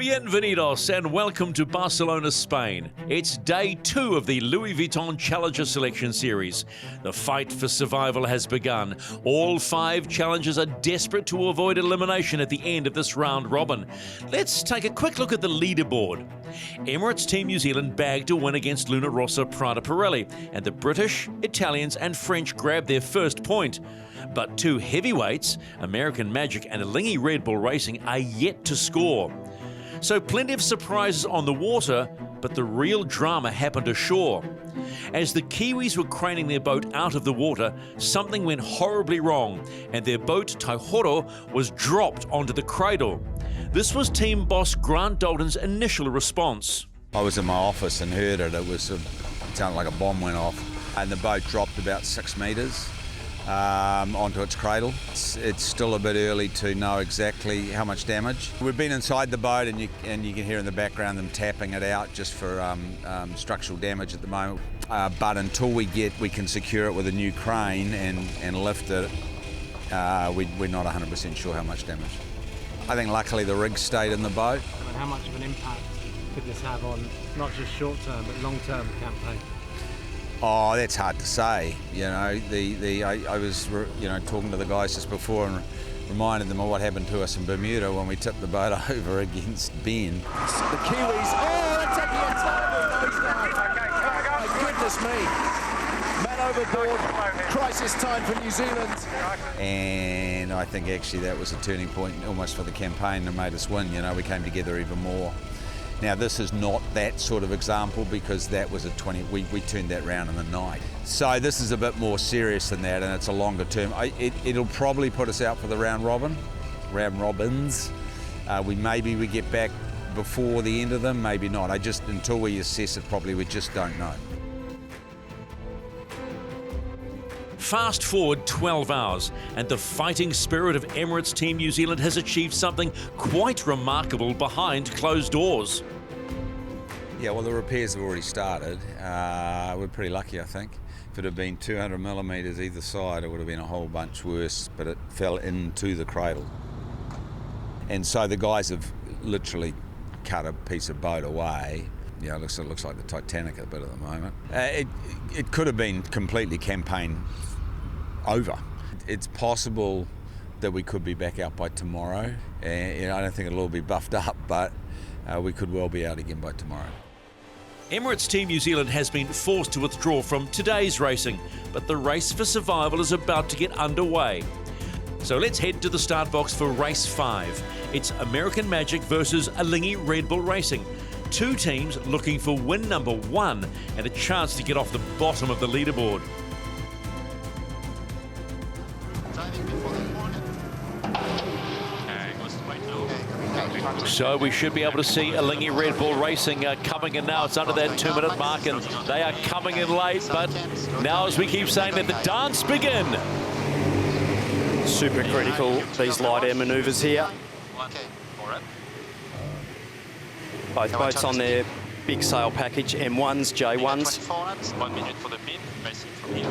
Bienvenidos and welcome to Barcelona, Spain. It's day 2 of the Louis Vuitton Challenger Selection Series. The fight for survival has begun. All 5 challengers are desperate to avoid elimination at the end of this round robin. Let's take a quick look at the leaderboard. Emirates Team New Zealand bagged a win against Luna Rossa Prada Pirelli, and the British, Italians and French grabbed their first point. But 2 heavyweights, American Magic and Alinghi Red Bull Racing, are yet to score. So plenty of surprises on the water, but the real drama happened ashore. As the Kiwis were craning their boat out of the water, something went horribly wrong, and their boat, Taihoro, was dropped onto the cradle. This was team boss Grant Dalton's initial response. I was in my office and heard it. It sounded like a bomb went off, and the boat dropped about 6 metres onto its cradle. It's still a bit early to know exactly how much damage. We've been inside the boat, and you can hear in the background them tapping it out just for structural damage at the moment. But until we can secure it with a new crane and lift it, we're not 100% sure how much damage. I think luckily the rig stayed in the boat. And how much of an impact could this have on not just short-term but long-term campaign? Oh, that's hard to say. You know, I was talking to the guys just before and reminded them of what happened to us in Bermuda when we tipped the boat over against Ben. The Kiwis, they're taking a terrible nose down. My goodness me. Man overboard, crisis time for New Zealand. And I think actually that was a turning point almost for the campaign that made us win. You know, we came together even more. Now this is not that sort of example because that was we turned that round in the night. So this is a bit more serious than that, and it's a longer term. It'll probably put us out for the round robins. Maybe we get back before the end of them, maybe not. Until we assess it properly, we just don't know. Fast forward 12 hours, and the fighting spirit of Emirates Team New Zealand has achieved something quite remarkable behind closed doors. Yeah, well, the repairs have already started. We're pretty lucky, I think. If it had been 200 millimetres either side, it would have been a whole bunch worse, but it fell into the cradle. And so the guys have literally cut a piece of boat away. Yeah, it looks like the Titanic a bit at the moment. It could have been completely campaign over. It's possible that we could be back out by tomorrow. I don't think it'll all be buffed up, but we could well be out again by tomorrow. Emirates Team New Zealand has been forced to withdraw from today's racing, but the race for survival is about to get underway. So let's head to the start box for race 5. It's American Magic versus Alinghi Red Bull Racing. 2 teams looking for win number 1 and a chance to get off the bottom of the leaderboard. So we should be able to see Alinghi Red Bull Racing coming in now. It's under that 2-minute mark, and they are coming in late, but now, as we keep saying, let the dance begin. Super critical, these light air manoeuvres here. Both boats on their big sail package, M1s, J1s. 1 minute for the pin, racing from here.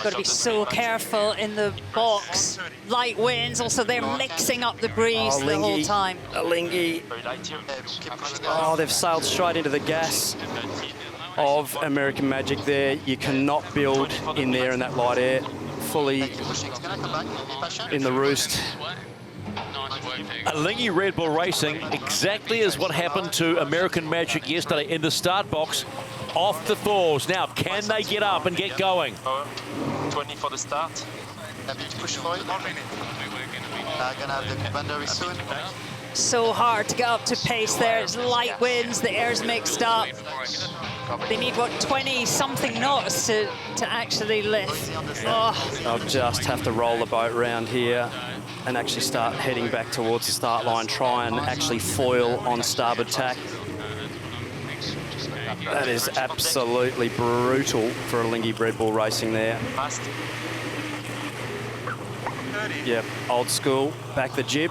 Got to be so careful in the box. Light winds, also they're mixing up the breeze the whole time. Alinghi. Oh, they've sailed straight into the gas of American Magic there. You cannot build in there in that light air. Fully in the roost. Alinghi Red Bull Racing, exactly as what happened to American Magic yesterday in the start box, off the thaws. Now, can they get up and get going? 20 for the start. A big push for it. Gonna have the boundary soon. So hard to get up to pace there. It's light winds, the air's mixed up. They need, what, 20-something knots to actually lift. Oh. They'll just have to roll the boat around here and actually start heading back towards the start line, try and actually foil on starboard tack. That is absolutely brutal for Alinghi Red Bull Racing there. Yep, old school, back the jib.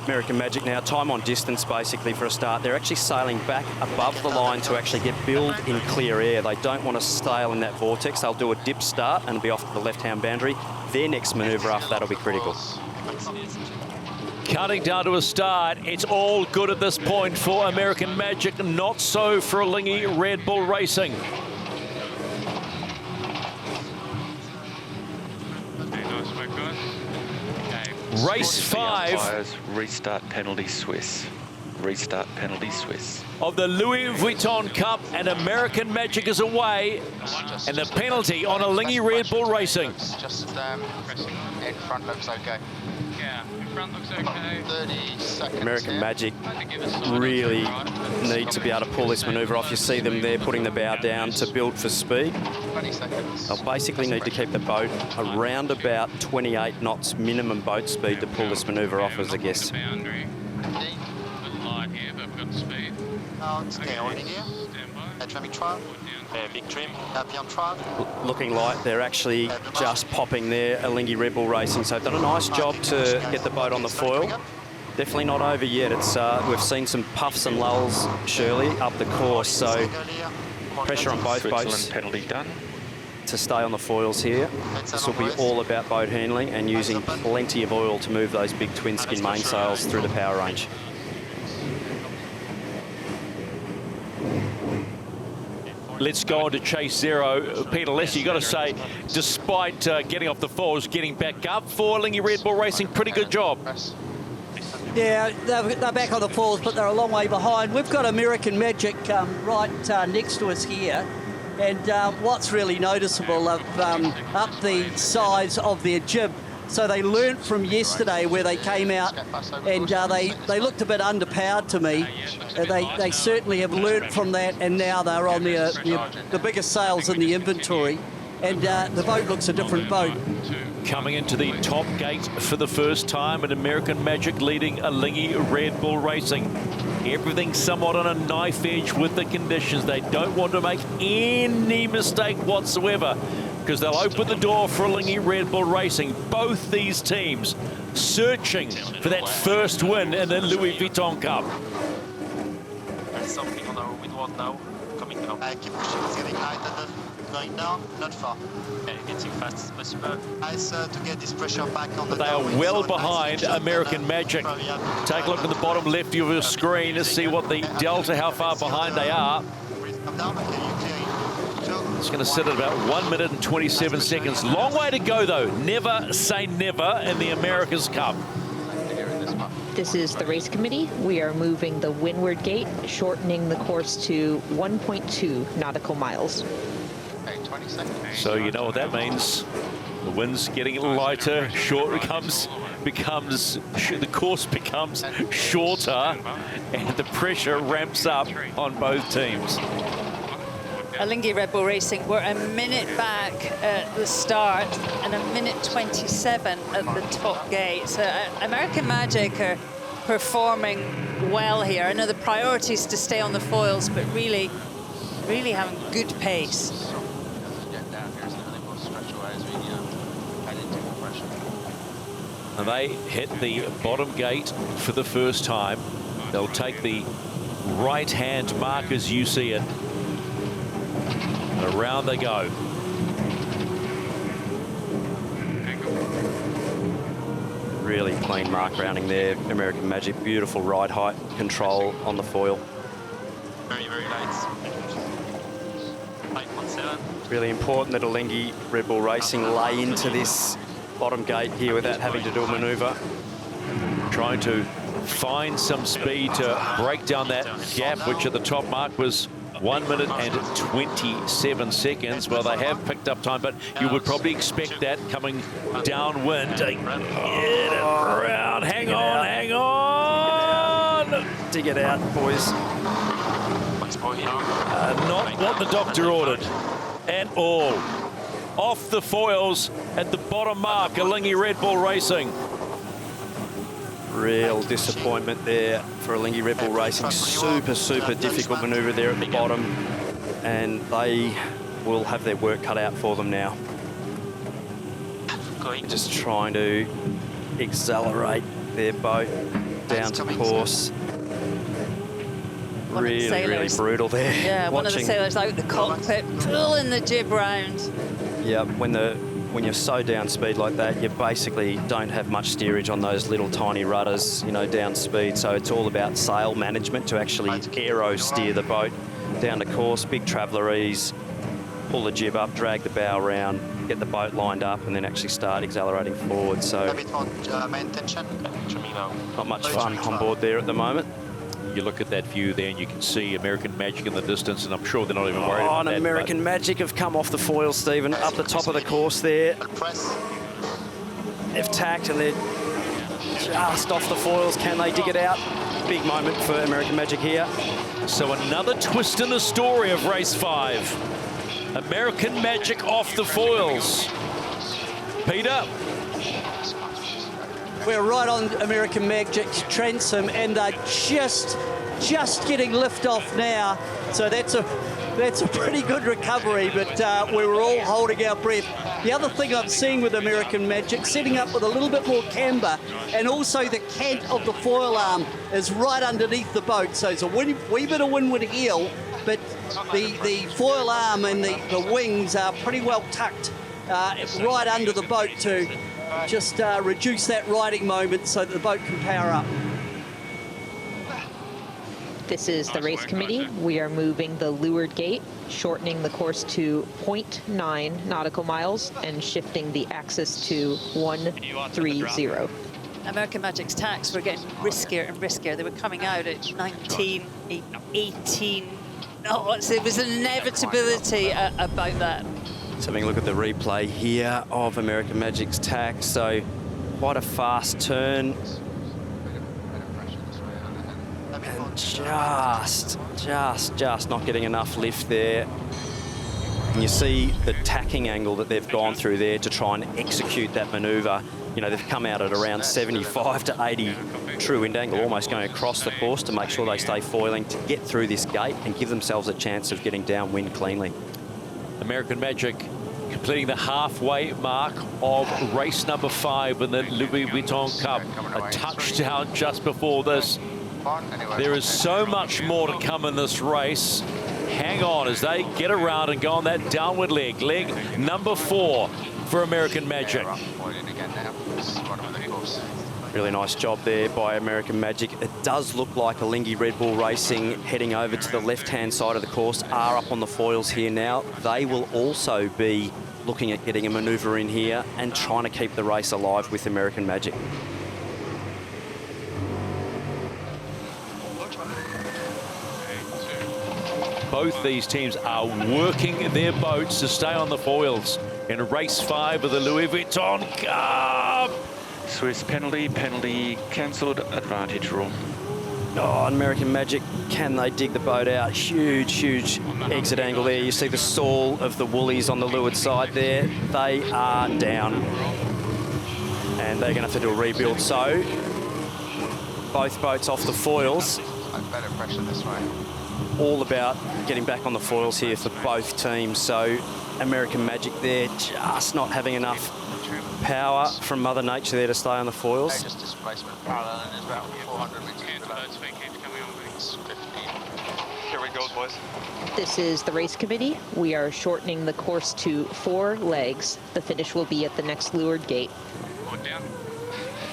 American Magic now, time on distance basically for a start. They're actually sailing back above the line to actually get billed in clear air. They don't want to sail in that vortex. They'll do a dip start and be off to the left-hand boundary. Their next manoeuvre after that will be critical. Counting down to a start. It's all good at this point for American Magic, not so for Lingy Red Bull Racing. Race 5. Restart penalty Swiss. Restart penalty Swiss. Of the Louis Vuitton Cup, and American Magic is away, and the penalty on a Lingy Red Bull Racing. Just in front looks okay. Yeah, in front looks okay. 30 seconds. American here. Magic really need to be able to pull this manoeuvre off. You see them there putting the bow down to build for speed. 20 seconds. They'll basically need to keep the boat around about 28 knots minimum boat speed to pull this manoeuvre off, as a guess. Boundary. Light here, but we've got speed. Okay, already here. Traffic trial. Big trim. Happy on trial. Looking like they're actually just popping there, Lingy Red Bull Racing. So they've done a nice job to get the boat on the foil. Definitely not over yet. It's we've seen some puffs and lulls, Shirley, up the course. So pressure on both boats Penalty done. to stay on the foils here. This will be all about boat handling and using plenty of oil to move those big twin skin mainsails through the power range. Let's go on to chase zero. Peter Leslie, you've got to say, despite getting off the foils, getting back up for Lingy Red Bull Racing, pretty good job. Yeah, they're back on the foils, but they're a long way behind. We've got American Magic right next to us here. And what's really noticeable of up the size of their jib. So they learnt from yesterday where they came out, and they looked a bit underpowered to me. They certainly have learnt from that, and now they're on the biggest sails in the inventory. And the boat looks a different boat. Coming into the top gate for the first time, and American Magic leading a Lingy Red Bull Racing. Everything somewhat on a knife edge with the conditions. They don't want to make any mistake whatsoever, because they'll open the door for Lingy Red Bull Racing. Both these teams searching for that first win in the Louis Vuitton Cup. There's something on our windward now, coming down. Keep pushing, it's getting lighter, going down, not far. Okay, getting fast as possible. Nice to get this pressure back on the They are downwind, well so behind nice American Magic. Take a look at the bottom left of your screen to see what the delta, how far behind they are. Come down, okay, you clear it. It's going to sit at about 1 minute and 27 seconds. Long way to go, though. Never say never in the America's Cup. This is the race committee. We are moving the windward gate, shortening the course to 1.2 nautical miles. Okay, 20 seconds. So you know what that means. The wind's getting lighter, short the course becomes shorter, and the pressure ramps up on both teams. Lingy Red Bull Racing, we're a minute back at the start and a minute 27 at the top gate. So American Magic are performing well here. I know the priority is to stay on the foils, but really having good pace. And they hit the bottom gate for the first time. They'll take the right-hand mark as you see it. And around they go. Really clean mark rounding there. American Magic, beautiful ride height control on the foil. Very, very light. 5.7. Really important that a Lingy Red Bull Racing lay into this bottom gate here without having to do a manoeuvre. Trying to find some speed to break down that gap, which at the top mark was 1 minute and 27 seconds. Well, they have picked up time, but you would probably expect that coming downwind. Get it around. Hang on. Dig it out, boys. Not what the doctor ordered at all. Off the foils at the bottom mark, a Lingy Red Bull Racing. Real disappointment there for a Lingy Red Bull Racing. Super difficult manoeuvre there at the bottom, and they will have their work cut out for them now. Just trying to accelerate their boat down to course. Really brutal there. Yeah, one of the sailors out the cockpit, pulling the jib round. Yeah, when the when you're so down speed like that, you basically don't have much steerage on those little tiny rudders, you know, down speed. So it's all about sail management to actually aero steer the boat down the course, big traveller ease, pull the jib up, drag the bow around, get the boat lined up, and then actually start accelerating forward. So not much fun on board there at the moment. You look at that view there and you can see American Magic in the distance, and I'm sure they're not even worried about that. American Magic have come off the foil, Stephen, up the top of the course there. They've tacked and they're just off the foils. Can they dig it out? Big moment for American Magic here. So another twist in the story of race 5. American Magic off the foils. Peter? We're right on American Magic's transom, and they're just getting lift off now. So that's a pretty good recovery, but we were all holding our breath. The other thing I'm seeing with American Magic, setting up with a little bit more camber, and also the cant of the foil arm is right underneath the boat. So it's a wee bit of windward heel, but the foil arm and the wings are pretty well tucked right under the boat to just reduce that riding moment so that the boat can power up. This is the race committee. We are moving the leeward gate, shortening the course to 0.9 nautical miles and shifting the axis to 130. American Magic's tacks were getting riskier and riskier. They were coming out at 19, 18 knots. It was an inevitability about that. Let's have a look at the replay here of American Magic's tack. So quite a fast turn. And just not getting enough lift there. And you see the tacking angle that they've gone through there to try and execute that manoeuvre. You know, they've come out at around 75 to 80 true wind angle, almost going across the course to make sure they stay foiling to get through this gate and give themselves a chance of getting downwind cleanly. American Magic completing the halfway mark of race number 5 in the Louis Vuitton Cup. A touchdown just before this. There is so much more to come in this race. Hang on as they get around and go on that downward leg. Leg number 4 for American Magic. Really nice job there by American Magic. It does look like Alinghi Red Bull Racing heading over to the left-hand side of the course are up on the foils here now. They will also be looking at getting a manoeuvre in here and trying to keep the race alive with American Magic. Both these teams are working their boats to stay on the foils in race 5 of the Louis Vuitton Cup. Swiss penalty cancelled, advantage rule. Oh, American Magic, can they dig the boat out? Huge exit angle there. You see the stall of the Woolies on the leeward side there. They are down. And they're going to have to do a rebuild. So, both boats off the foils. Better pressure this way. All about getting back on the foils here for both teams. So, American Magic there just not having enough power from Mother Nature there to stay on the foils. Just displacement parallel and is about 400 meters below. Here we go, boys. This is the race committee. We are shortening the course to 4 legs. The finish will be at the next leeward gate. Going down.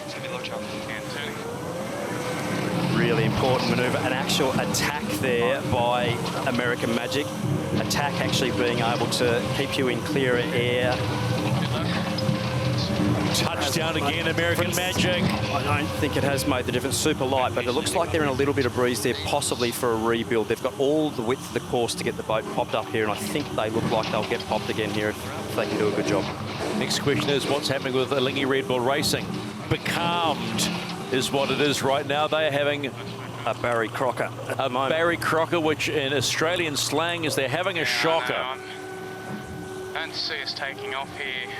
It's going to be low chop. And turning. Really important manoeuvre. An actual attack there by American Magic. Attack actually being able to keep you in clearer air. Touchdown again, American Magic. I don't think it has made the difference. Super light, but it looks like they're in a little bit of breeze there, possibly for a rebuild. They've got all the width of the course to get the boat popped up here, and I think they look like they'll get popped again here if they can do a good job. Next question is, what's happening with Alinghi Red Bull Racing? Becalmed is what it is right now. They're having a Barry Crocker at the moment. Barry Crocker, which in Australian slang is they're having a shocker. Don't see us taking off here.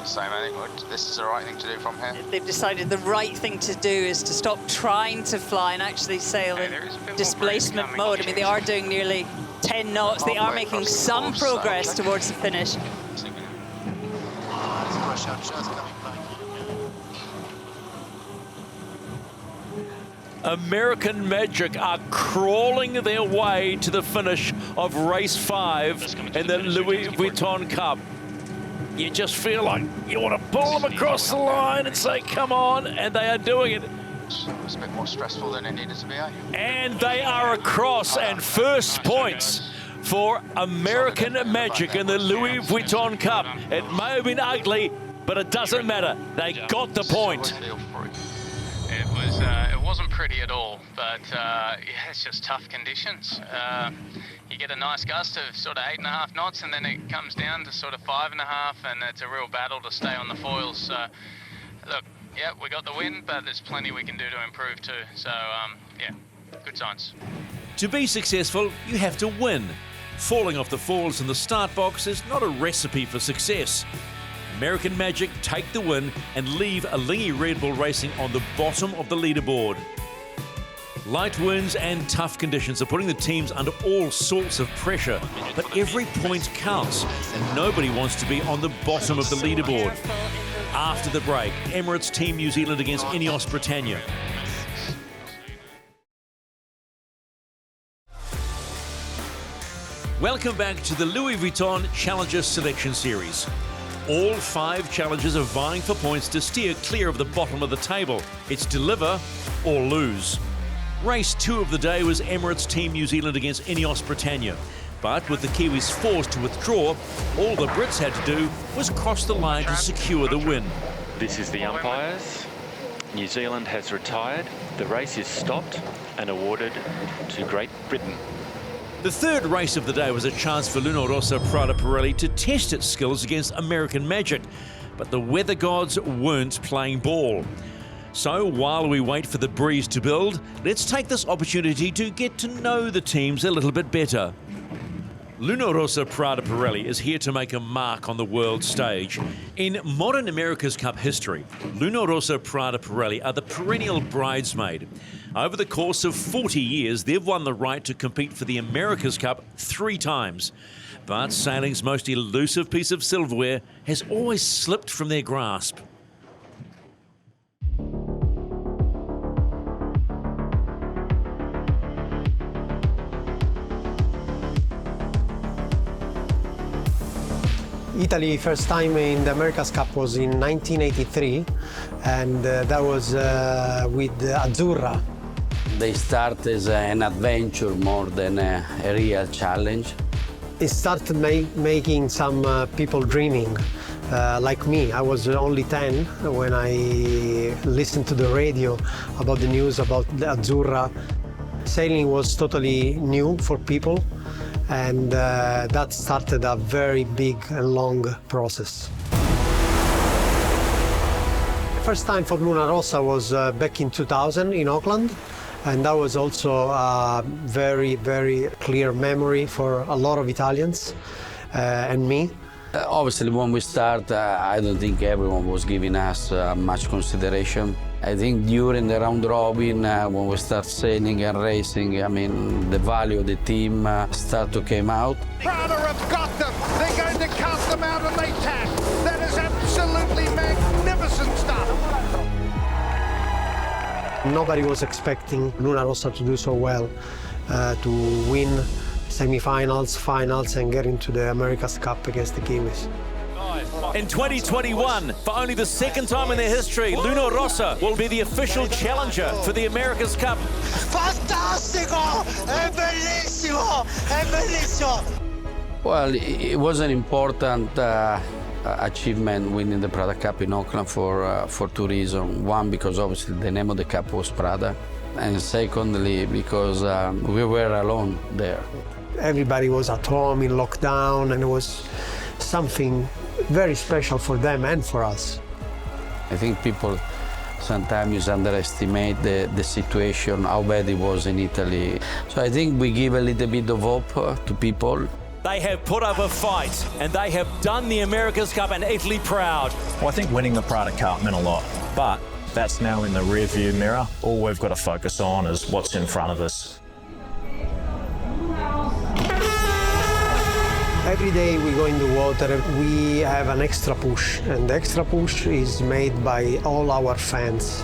Same, I think this is the right thing to do from here. They've decided the right thing to do is to stop trying to fly and actually sail in displacement mode. I mean, they are doing nearly 10 knots. They are making some progress towards the finish. American Magic are crawling their way to the finish of race 5 in the Louis Vuitton Cup. You just feel like you want to pull them across the line and say, come on, and they are doing it. It's a bit more stressful than it needed to be, eh? And they are across, and first points for American Magic in the Louis Vuitton Cup. It may have been ugly, but it doesn't matter. They got the point. It wasn't pretty at all, but yeah, it's just tough conditions. You get a nice gust of sort of 8.5 knots, and then it comes down to sort of 5.5, and it's a real battle to stay on the foils. So, look, yeah, we got the win, but there's plenty we can do to improve too. So, yeah, good signs. To be successful, you have to win. Falling off the foils in the start box is not a recipe for success. American Magic take the win and leave Alinghi Red Bull Racing on the bottom of the leaderboard. Light winds and tough conditions are putting the teams under all sorts of pressure, but every point counts, and nobody wants to be on the bottom of the leaderboard. After the break, Emirates Team New Zealand against Ineos Britannia. Welcome back to the Louis Vuitton Challenger Selection Series. All 5 challengers are vying for points to steer clear of the bottom of the table. It's deliver or lose. Race 2 of the day was Emirates Team New Zealand against Ineos Britannia. But with the Kiwis forced to withdraw, all the Brits had to do was cross the line to secure the win. This is the umpires. New Zealand has retired. The race is stopped and awarded to Great Britain. The third race of the day was a chance for Luna Rossa Prada Pirelli to test its skills against American Magic, but the weather gods weren't playing ball. So while we wait for the breeze to build, let's take this opportunity to get to know the teams a little bit better. Luna Rossa Prada Pirelli is here to make a mark on the world stage. In modern America's Cup history, Luna Rossa Prada Pirelli are the perennial bridesmaid. Over the course of 40 years, they've won the right to compete for the America's Cup 3 times. But sailing's most elusive piece of silverware has always slipped from their grasp. Italy first time in the America's Cup was in 1983, and that was with Azzurra. They start as an adventure more than a real challenge. It started making some people dreaming, like me. I was only 10 when I listened to the radio about the news about the Azzurra. Sailing was totally new for people, and that started a very big and long process. The first time for Luna Rossa was back in 2000 in Auckland, and that was also a very, very clear memory for a lot of Italians and me. Obviously, when we start, I don't think everyone was giving us much consideration. I think during the round robin, when we start sailing and racing, I mean, the value of the team start to come out. Prada have got them. They're going to cast them out and they tack. That is absolutely magnificent stuff. Nobody was expecting Luna Rossa to do so well, to win semi-finals, finals, and get into the America's Cup against the Kiwis. In 2021, for only the second time in their history, Luna Rossa will be the official challenger for the America's Cup. Fantastico! È bellissimo! È bellissimo! Well, it was an important achievement winning the Prada Cup in Auckland for 2 reasons. One, because obviously the name of the cup was Prada, and secondly, because we were alone there. Everybody was at home in lockdown, and it was something very special for them and for us. I think people sometimes underestimate the situation, how bad it was in Italy. So I think we give a little bit of hope to people. They have put up a fight, and they have done the America's Cup and Italy proud. Well, I think winning the Prada Cup meant a lot, but that's now in the rearview mirror. All we've got to focus on is what's in front of us. Every day we go in the water, we have an extra push, and the extra push is made by all our fans.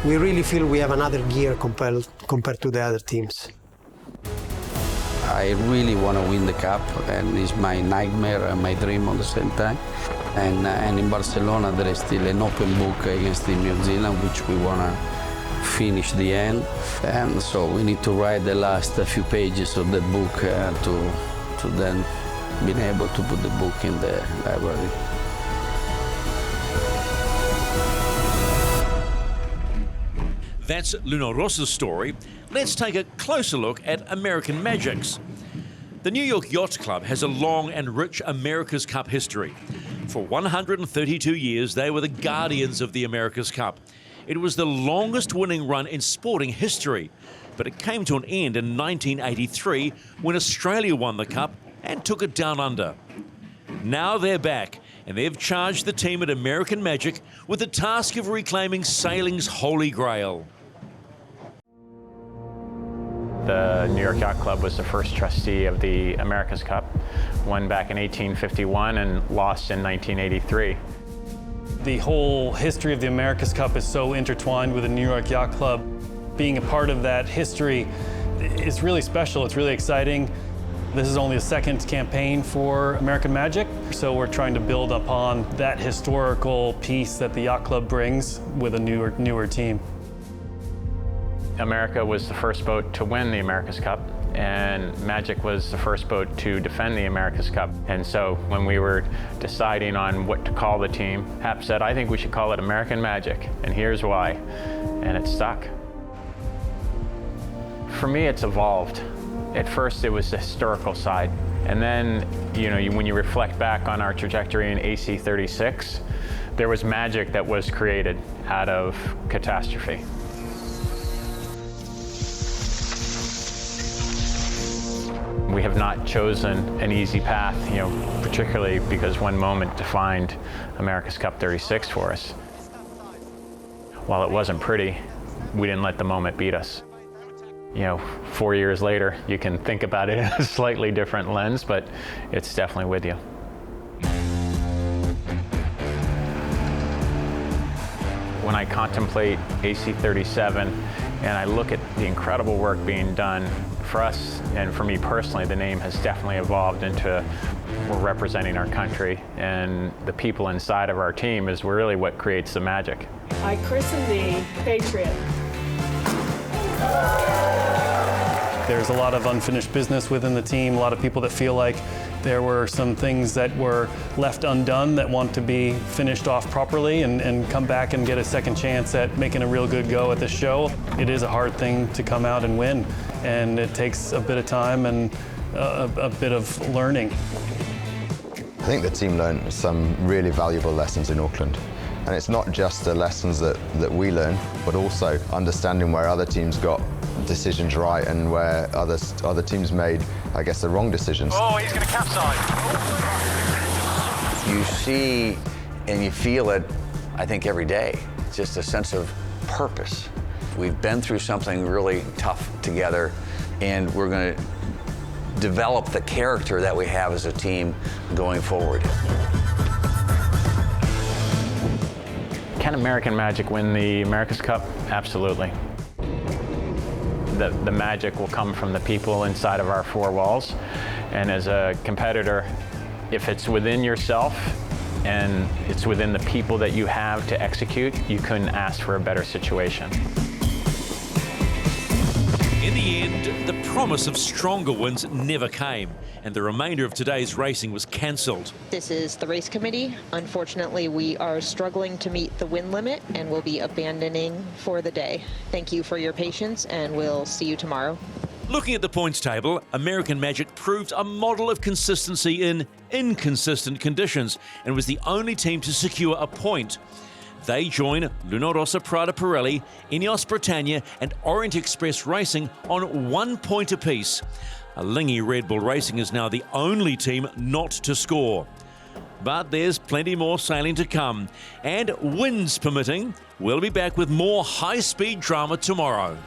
We really feel we have another gear compared to the other teams. I really want to win the cup, and it's my nightmare and my dream at the same time. And in Barcelona, there is still an open book against Team New Zealand, which we want to finish the end. And so we need to write the last few pages of that book to then be able to put the book in the library. That's Luna Rossa's story. Let's take a closer look at American Magic's. The New York Yacht Club has a long and rich America's Cup history. For 132 years, they were the guardians of the America's Cup. It was the longest winning run in sporting history, but it came to an end in 1983 when Australia won the Cup and took it down under. Now they're back, and they've charged the team at American Magic with the task of reclaiming sailing's holy grail. The New York Yacht Club was the first trustee of the America's Cup, won back in 1851 and lost in 1983. The whole history of the America's Cup is so intertwined with the New York Yacht Club. Being a part of that history is really special. It's really exciting. This is only the second campaign for American Magic, so we're trying to build upon that historical piece that the Yacht Club brings with a newer team. America was the first boat to win the America's Cup, and Magic was the first boat to defend the America's Cup. And so when we were deciding on what to call the team, Hap said, I think we should call it American Magic, and here's why. And it stuck. For me, it's evolved. At first, it was the historical side. And then, when you reflect back on our trajectory in AC 36, there was magic that was created out of catastrophe. We have not chosen an easy path, particularly because one moment defined America's Cup 36 for us. While it wasn't pretty, we didn't let the moment beat us. 4 years later, you can think about it in a slightly different lens, but it's definitely with you. When I contemplate AC 37 and I look at the incredible work being done for us, and for me personally, the name has definitely evolved into we're representing our country, and the people inside of our team is really what creates the magic. I christened the Patriot. There's a lot of unfinished business within the team, a lot of people that feel like there were some things that were left undone that want to be finished off properly and come back and get a second chance at making a real good go at the show. It is a hard thing to come out and win, and it takes a bit of time and a bit of learning. I think the team learned some really valuable lessons in Auckland. And it's not just the lessons that we learn, but also understanding where other teams got decisions right and where other teams made, I guess, the wrong decisions. Oh, he's going to capsize. You see and you feel it, I think, every day. It's just a sense of purpose. We've been through something really tough together, and we're going to develop the character that we have as a team going forward. Can American Magic win the America's Cup? Absolutely. The magic will come from the people inside of our four walls. And as a competitor, if it's within yourself and it's within the people that you have to execute, you couldn't ask for a better situation. In the end, the promise of stronger wins never came, and the remainder of today's racing was cancelled. This is the race committee. Unfortunately, we are struggling to meet the win limit and will be abandoning for the day. Thank you for your patience, and we'll see you tomorrow. Looking at the points table, American Magic proved a model of consistency in inconsistent conditions and was the only team to secure a point. They join Luna Rossa Prada Pirelli, Ineos Britannia and Orient Express Racing on 1 point apiece. Alinghi Red Bull Racing is now the only team not to score. But there's plenty more sailing to come, and winds permitting, we'll be back with more high-speed drama tomorrow.